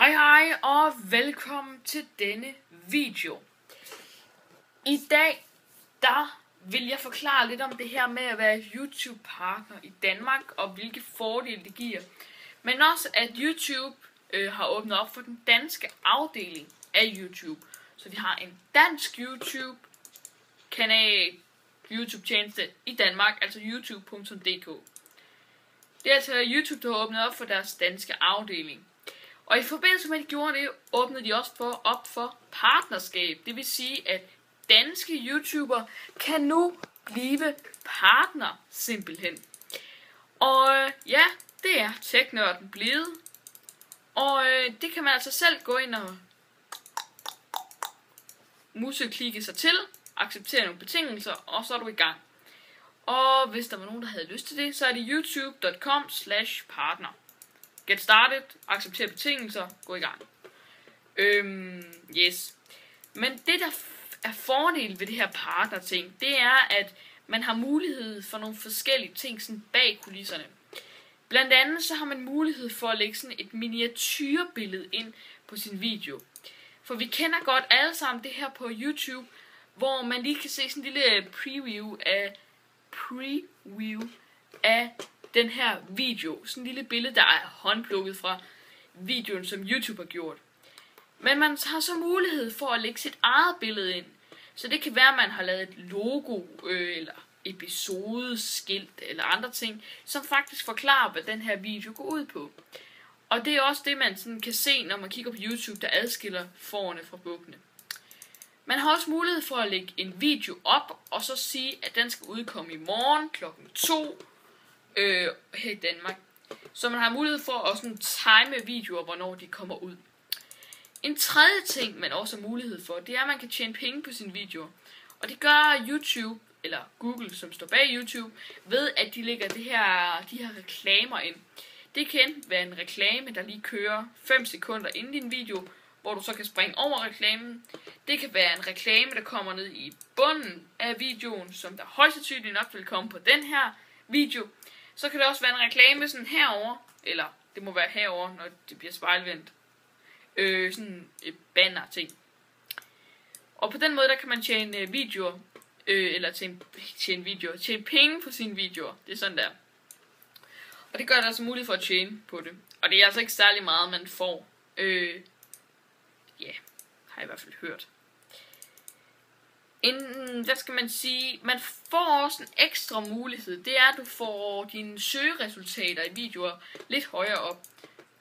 Hej og velkommen til denne video. I dag, der vil jeg forklare lidt om det her med at være YouTube-partner i Danmark og hvilke fordele det giver. Men også at YouTube har åbnet op for den danske afdeling af YouTube. Så vi har en dansk YouTube-kanal, YouTube-tjeneste i Danmark, altså youtube.dk. Det er altså YouTube, der har åbnet op for deres danske afdeling. Og i forbindelse med, at de gjorde det, åbnede de også op for partnerskab. Det vil sige, at danske YouTubere kan nu blive partner, simpelthen. Og ja, det er TechNørden blevet. Og det kan man altså selv gå ind og klikke sig til, acceptere nogle betingelser, og så er du i gang. Og hvis der var nogen, der havde lyst til det, så er det youtube.com/partner. Get started, acceptere betingelser, gå i gang. Yes. Men det, der er fordel ved det her partner-ting, det er, at man har mulighed for nogle forskellige ting sådan bag kulisserne. Blandt andet så har man mulighed for at lægge sådan et miniatyrbillede ind på sin video. For vi kender godt alle sammen det her på YouTube, hvor man lige kan se sådan en lille preview af den her video. Sådan en lille billede, der er håndplukket fra videoen, som YouTube har gjort. Men man har så mulighed for at lægge sit eget billede ind. Så det kan være, at man har lavet et logo, eller episodeskilt, eller andre ting, som faktisk forklarer, hvad den her video går ud på. Og det er også det, man sådan kan se, når man kigger på YouTube, der adskiller fårene fra bukkene. Man har også mulighed for at lægge en video op, og så sige, at den skal udkomme i morgen kl. 2 her i Danmark. Så man har mulighed for at sådan time videoer, hvornår de kommer ud. En tredje ting, man også har mulighed for, det er, at man kan tjene penge på sine videoer. Og det gør YouTube, eller Google, som står bag YouTube, ved at de lægger de her reklamer ind. Det kan enten være en reklame, der lige kører 5 sekunder inden din video, hvor du så kan springe over reklamen. Det kan være en reklame, der kommer ned i bunden af videoen, som der højst sandsynligt nok vil komme på den her video. Så kan det også være en reklame sådan herover, eller det må være herover, når det bliver spejlvendt. Sådan et banner ting. Og på den måde, der kan man tjene videoer, tjene penge på sine videoer. Det er sådan der. Og det gør det altså muligt for at tjene på det. Og det er altså ikke særlig meget, man får. Har jeg i hvert fald hørt. Hvad skal man sige? Man får også en ekstra mulighed. Det er, at du får dine søgeresultater i videoer lidt højere op,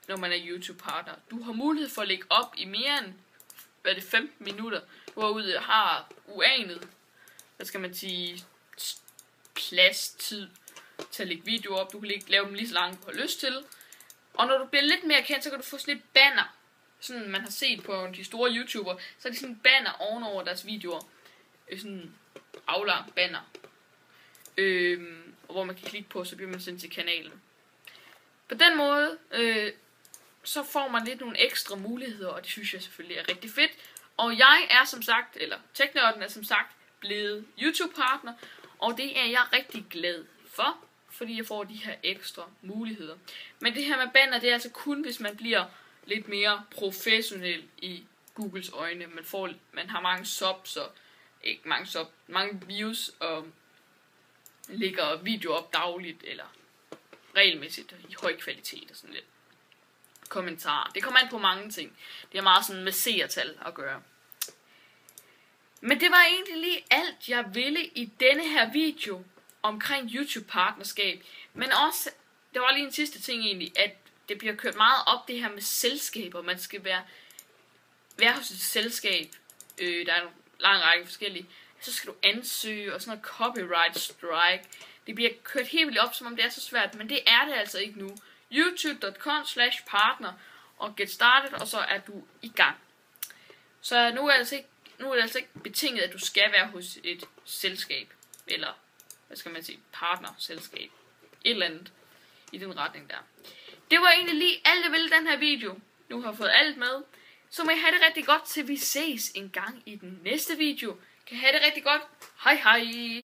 når man er YouTube-partner. Du har mulighed for at lægge op i mere end 15 minutter. Du har uanet, plads, tid til at lægge videoer op. Du kan lave dem lige så langt, du har lyst til. Og når du bliver lidt mere kendt, så kan du få sådan et banner. Sådan man har set på de store YouTubere, så er det sådan en banner ovenover deres videoer. Sådan aflang banner. Hvor man kan klikke på, så bliver man sendt til kanalen. På den måde, så får man lidt nogle ekstra muligheder, og det synes jeg selvfølgelig er rigtig fedt. Og jeg er som sagt, eller TechNørden er som sagt, blevet YouTube-partner, og det er jeg rigtig glad for, fordi jeg får de her ekstra muligheder. Men det her med banner, det er altså kun, hvis man bliver lidt mere professionel i Googles øjne. Man har mange subs, og ikke mange views, og lægger videoer op dagligt, eller regelmæssigt i høj kvalitet og sådan lidt. Kommentarer. Det kommer an på mange ting. Det er meget sådan med seertal at gøre. Men det var egentlig lige alt, jeg ville i denne her video omkring YouTube-partnerskab. Men også, der var lige en sidste ting egentlig, at det bliver kørt meget op det her med selskaber. Man skal være hos et selskab. Der er en lang række forskellige. Så skal du ansøge og sådan noget copyright strike. Det bliver kørt helt vildt op, som om det er så svært. Men det er det altså ikke nu. youtube.com/partner og get started, og så er du i gang. Så nu er det altså ikke betinget, at du skal være hos et selskab. Eller, partnerselskab. Et eller andet i den retning der. Det var egentlig lige alt, jeg ville i den her video. Nu har jeg fået alt med. Så må I have det rigtig godt, til vi ses en gang i den næste video. Kan I have det rigtig godt. Hej hej.